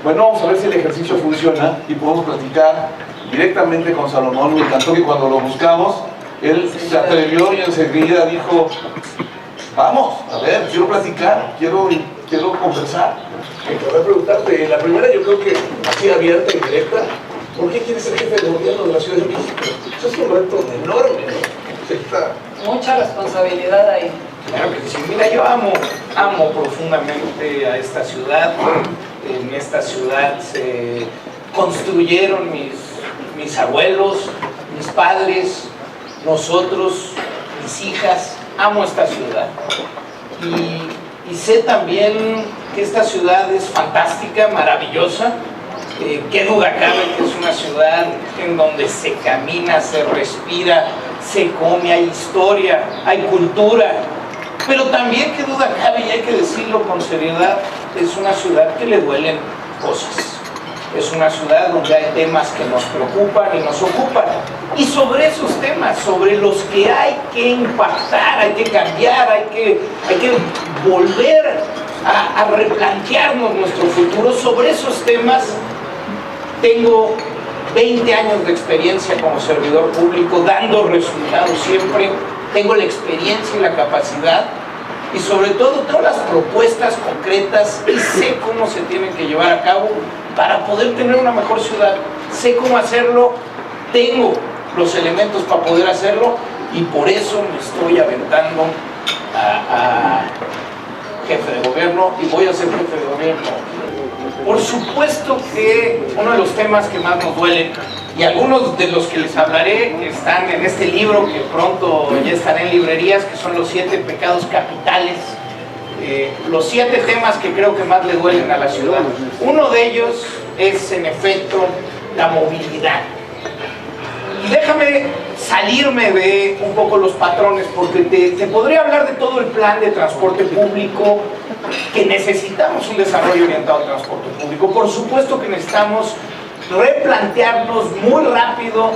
Bueno, vamos a ver si el ejercicio funciona y podemos platicar directamente con Salomón. Me encantó que cuando lo buscamos, él se atrevió y enseguida dijo, vamos, a ver, quiero platicar, quiero conversar. Voy a preguntarte, la primera yo creo que así abierta y directa, ¿por qué quieres ser jefe de gobierno de la Ciudad de México? Eso es un reto enorme, ¿no? Mucha responsabilidad ahí. Claro que sí. Mira, yo amo profundamente a esta ciudad. En esta ciudad se construyeron mis abuelos, mis padres, nosotros, mis hijas. Amo esta ciudad. Y sé también que esta ciudad es fantástica, maravillosa. Qué duda cabe que es una ciudad en donde se camina, se respira, se come, hay historia, hay cultura. Pero también, qué duda cabe, y hay que decirlo con seriedad, es una ciudad que le duelen cosas. Es una ciudad donde hay temas que nos preocupan y nos ocupan. Y sobre esos temas, sobre los que hay que impactar, hay que cambiar, hay que volver a replantearnos nuestro futuro, sobre esos temas tengo 20 años de experiencia como servidor público, dando resultados siempre. Tengo la experiencia y la capacidad, y sobre todo tengo las propuestas concretas y sé cómo se tienen que llevar a cabo para poder tener una mejor ciudad. Sé cómo hacerlo, tengo los elementos para poder hacerlo, y por eso me estoy aventando a jefe de gobierno, y voy a ser jefe de gobierno. Por supuesto que uno de los temas que más nos duelen, y algunos de los que les hablaré están en este libro que pronto ya estará en librerías, que son los 7 pecados capitales, los 7 temas que creo que más le duelen a la ciudad. Uno de ellos es, en efecto, la movilidad. Y déjame salirme de un poco los patrones, porque te podría hablar de todo el plan de transporte público, que necesitamos un desarrollo orientado al transporte público. Por supuesto que necesitamos replantearnos muy rápido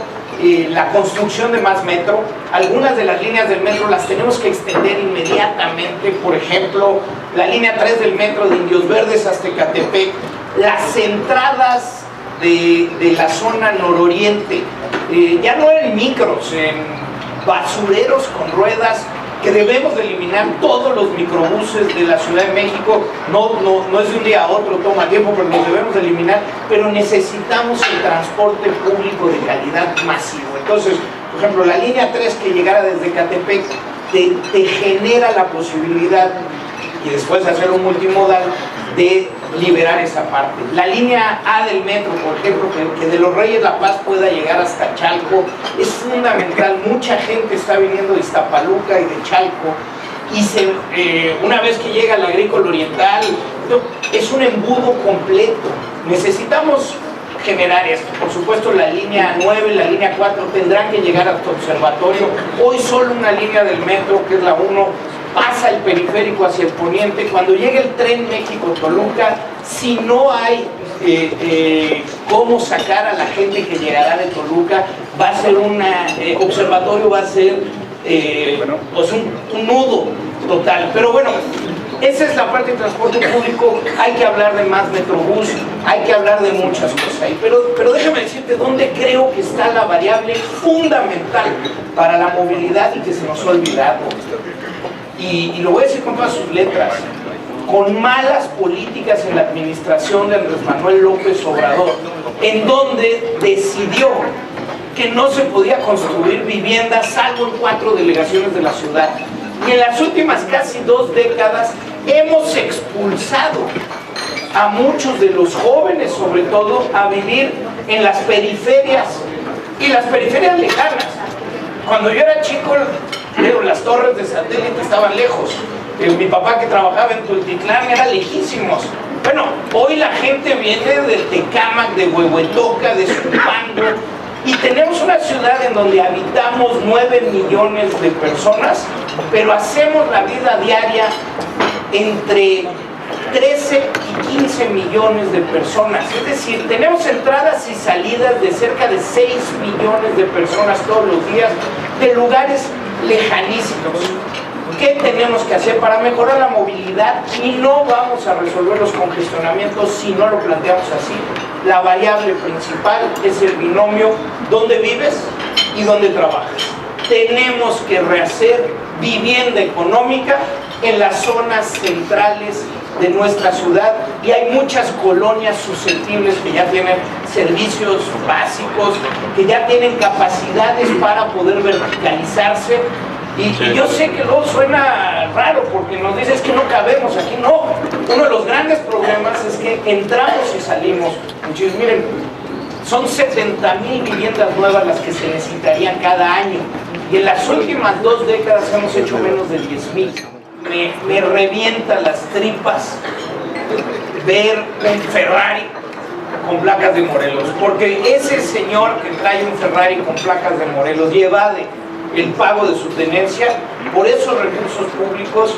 la construcción de más metro. Algunas de las líneas del metro las tenemos que extender inmediatamente. Por ejemplo, la línea 3 del metro de Indios Verdes hasta Ecatepec, las entradas de la zona nororiente, ya no en micros, en basureros con ruedas, que debemos de eliminar todos los microbuses de la Ciudad de México. No es de un día a otro, toma tiempo, pero los debemos de eliminar. Pero necesitamos el transporte público de calidad masivo. Entonces, por ejemplo, la línea 3 que llegara desde Ecatepec te genera la posibilidad, y después de hacer un multimodal, de liberar esa parte. La línea A del metro, por ejemplo, que de Los Reyes La Paz pueda llegar hasta Chalco, es fundamental. Mucha gente está viniendo de Iztapaluca y de Chalco, y una vez que llega al Agrícola Oriental, es un embudo completo. Necesitamos generar esto. Por supuesto, la línea 9 y la línea 4 tendrán que llegar hasta Observatorio. Hoy solo una línea del metro, que es la 1, pasa el periférico hacia el poniente. Cuando llegue el tren México-Toluca, si no hay cómo sacar a la gente que llegará de Toluca, va a ser Observatorio va a ser pues un nudo total. Pero bueno, esa es la parte de transporte público. Hay que hablar de más Metrobús, hay que hablar de muchas cosas ahí. Pero déjame decirte dónde creo que está la variable fundamental para la movilidad y que se nos ha olvidado. Y lo voy a decir con todas sus letras: con malas políticas en la administración de Andrés Manuel López Obrador, en donde decidió que no se podía construir viviendas salvo en 4 delegaciones de la ciudad. Y en las últimas casi 2 décadas hemos expulsado a muchos de los jóvenes, sobre todo, a vivir en las periferias, y las periferias lejanas. Cuando yo era chico, las torres de satélite estaban lejos. Mi papá, que trabajaba en Tultitlán, era lejísimos. Bueno, hoy la gente viene de Tecámac, de Huehuetoca, de Zumpango, y tenemos una ciudad en donde habitamos 9 millones de personas, pero hacemos la vida diaria entre 13 y 15 millones de personas. Es decir, tenemos entradas y salidas de cerca de 6 millones de personas todos los días, de lugares lejanísimos. ¿Qué tenemos que hacer para mejorar la movilidad? Y no vamos a resolver los congestionamientos si no lo planteamos así. La variable principal es el binomio dónde vives y dónde trabajas. Tenemos que rehacer vivienda económica en las zonas centrales de nuestra ciudad, y hay muchas colonias susceptibles que ya tienen servicios básicos, que ya tienen capacidades para poder verticalizarse. Y yo sé que luego suena raro porque nos dices que no cabemos aquí. No, uno de los grandes problemas es que entramos y salimos. Muchachos, miren, son 70,000 viviendas nuevas las que se necesitarían cada año, y en las últimas 2 décadas hemos hecho menos de 10,000. Me revienta las tripas ver un Ferrari con placas de Morelos, porque ese señor que trae un Ferrari con placas de Morelos lleva el pago de su tenencia. Por esos recursos públicos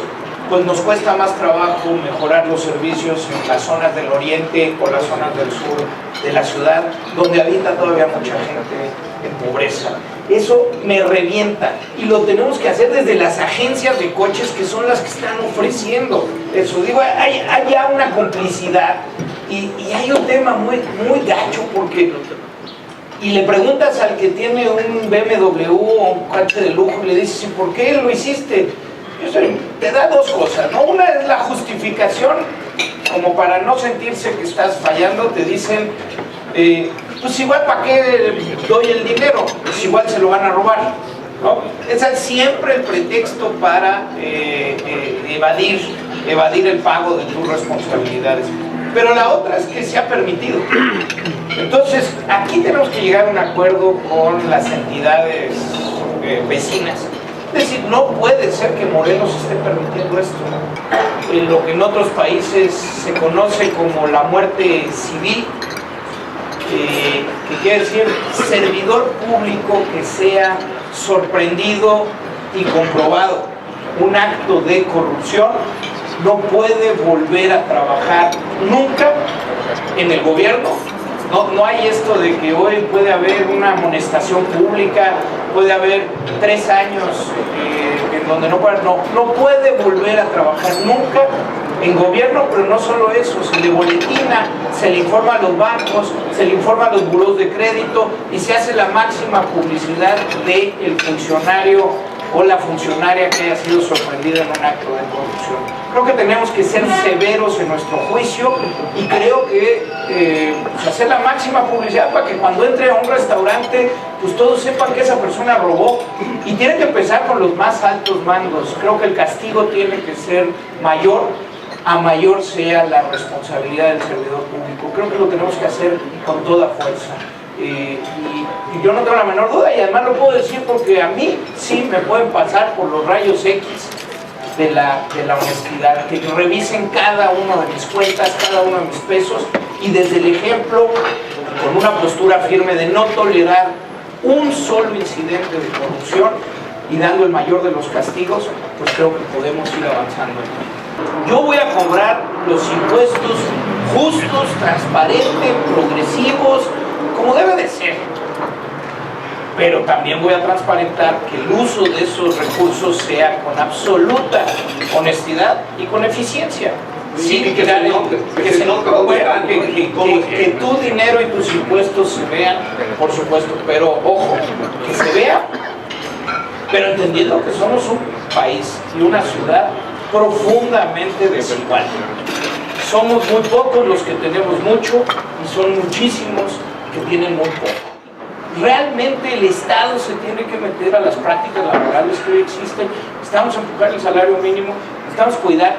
pues nos cuesta más trabajo mejorar los servicios en las zonas del oriente o las zonas del sur de la ciudad, donde habita todavía mucha gente en pobreza. Eso me revienta, y lo tenemos que hacer desde las agencias de coches, que son las que están ofreciendo eso. Digo, hay ya una complicidad, y hay un tema muy gacho, porque y le preguntas al que tiene un BMW o un coche de lujo y le dices, ¿y por qué lo hiciste? Te da 2 cosas, ¿no? Una es la justificación, como para no sentirse que estás fallando. Te dicen, pues igual, ¿para qué doy el dinero? Pues igual se lo van a robar, ¿no? Ese es siempre el pretexto para evadir el pago de tus responsabilidades. Pero la otra es que se ha permitido. Entonces, aquí tenemos que llegar a un acuerdo con las entidades vecinas. Es decir, no puede ser que Morelos esté permitiendo esto, ¿no? Lo que en otros países se conoce como la muerte civil, que quiere decir servidor público que sea sorprendido y comprobado un acto de corrupción, no puede volver a trabajar nunca en el gobierno. No hay esto de que hoy puede haber una amonestación pública, puede haber 3 años en donde no puede volver a trabajar nunca en gobierno. Pero no solo eso, se le boletina, se le informa a los bancos, se le informa a los burós de crédito, y se hace la máxima publicidad del funcionario o la funcionaria que haya sido sorprendida en un acto de corrupción. Creo que tenemos que ser severos en nuestro juicio, y creo que hacer la máxima publicidad para que cuando entre a un restaurante pues todos sepan que esa persona robó, y tiene que empezar con los más altos mandos. Creo que el castigo tiene que ser mayor, a mayor sea la responsabilidad del servidor público. Creo que lo tenemos que hacer con toda fuerza. Y yo no tengo la menor duda, y además lo puedo decir porque a mí sí me pueden pasar por los rayos X de la honestidad, que revisen cada uno de mis cuentas, cada uno de mis pesos, y desde el ejemplo, con una postura firme de no tolerar un solo incidente de corrupción y dando el mayor de los castigos, pues creo que podemos ir avanzando. Yo voy a cobrar los impuestos justos, transparentes, progresivos, como debe de ser, pero también voy a transparentar que el uso de esos recursos sea con absoluta honestidad y con eficiencia. Sí, que tu dinero y tus impuestos se vean, por supuesto, pero ojo, que se vea, pero entendiendo que somos un país y una ciudad profundamente desigual. Somos muy pocos los que tenemos mucho, y son muchísimos que tienen muy poco. Realmente el Estado se tiene que meter a las prácticas laborales que hoy existen. Necesitamos empujar el salario mínimo, necesitamos cuidar.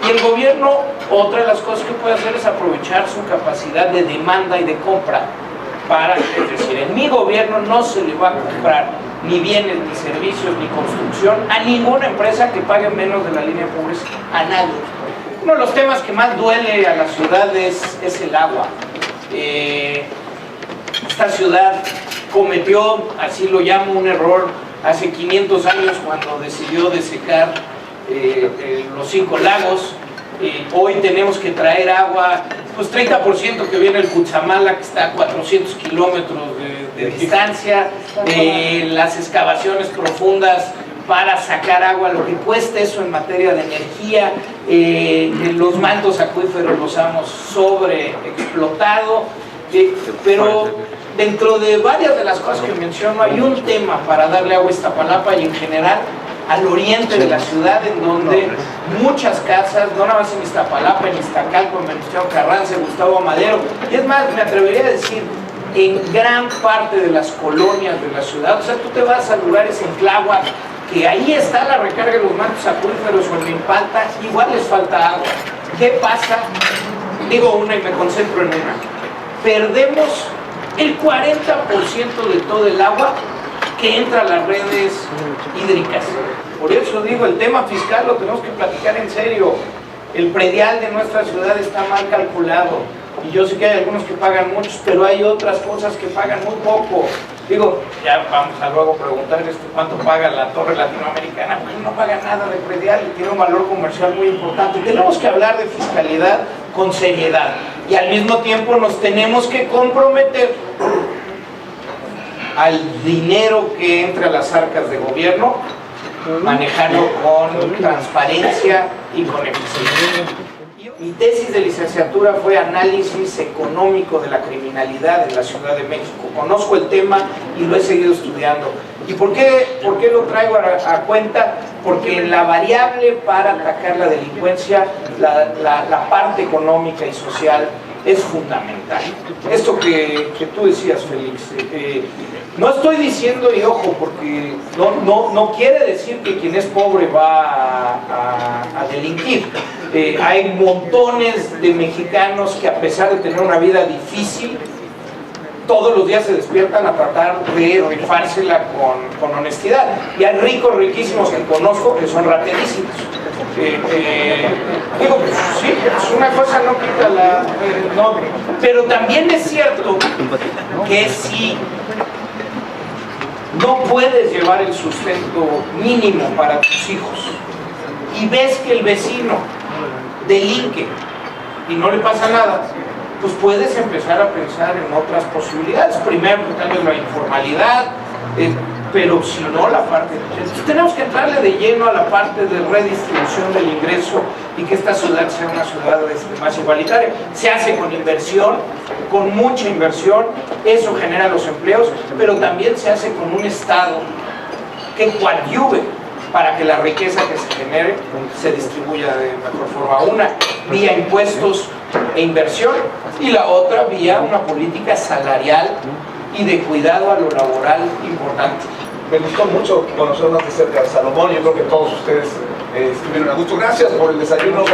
Y el gobierno, otra de las cosas que puede hacer es aprovechar su capacidad de demanda y de compra para, es decir, en mi gobierno no se le va a comprar ni bienes, ni servicios, ni construcción a ninguna empresa que pague menos de la línea de pobreza, a nadie. Uno de los temas que más duele a la ciudad es el agua. Esta ciudad cometió, así lo llamo, un error hace 500 años cuando decidió desecar los 5 lagos. Hoy tenemos que traer agua, pues 30% que viene del Cutzamala, que está a 400 kilómetros de distancia. Las excavaciones profundas para sacar agua, lo que cuesta eso en materia de energía, los mantos acuíferos los hemos sobreexplotado, pero dentro de varias de las cosas que menciono hay un tema para darle agua a Iztapalapa y en general al oriente de la ciudad, en donde muchas casas, no nada más en Iztapalapa, en Iztacalco, en Venustiano Carranza, Gustavo Amadero, y es más, me atrevería a decir, en gran parte de las colonias de la ciudad. O sea, tú te vas a lugares en Tláhuac, que ahí está la recarga de los mantos acuíferos o en Milpalta, igual les falta agua. ¿Qué pasa? Digo una y me concentro en una. Perdemos el 40% de todo el agua que entra a las redes hídricas. Por eso digo, el tema fiscal lo tenemos que platicar en serio. El predial de nuestra ciudad está mal calculado. Y yo sé que hay algunos que pagan muchos, pero hay otras cosas que pagan muy poco. Digo, ya vamos a luego preguntar cuánto paga la torre latinoamericana, pues no paga nada de predial y tiene un valor comercial muy importante. Tenemos que hablar de fiscalidad con seriedad y al mismo tiempo nos tenemos que comprometer al dinero que entra a las arcas de gobierno, manejarlo con transparencia y con eficiencia. Mi tesis de licenciatura fue análisis económico de la criminalidad en la Ciudad de México. Conozco el tema y lo he seguido estudiando. ¿Y por qué lo traigo a cuenta? Porque en la variable para atacar la delincuencia, la parte económica y social es fundamental. Esto que tú decías, Félix, no estoy diciendo, y ojo, porque no quiere decir que quien es pobre va a delinquir. Hay montones de mexicanos que a pesar de tener una vida difícil, todos los días se despiertan a tratar de rifársela con honestidad. Y hay ricos, riquísimos que conozco que son rapidísimos. Digo, pues, sí, pues una cosa no quita la... no, pero también es cierto que si no puedes llevar el sustento mínimo para tus hijos y ves que el vecino delinque y no le pasa nada, pues puedes empezar a pensar en otras posibilidades. Primero, tal vez la informalidad, pero si no la parte... Entonces, tenemos que entrarle de lleno a la parte de redistribución del ingreso y que esta ciudad sea una ciudad más igualitaria. Se hace con inversión, con mucha inversión, eso genera los empleos, pero también se hace con un Estado que coadyuve para que la riqueza que se genere se distribuya de mejor forma. Una, vía impuestos e inversión, y la otra, vía una política salarial y de cuidado a lo laboral importante. Me gustó mucho conocer más de cerca de Salomón, yo creo que todos ustedes estuvieron a gusto. Gracias por el desayuno.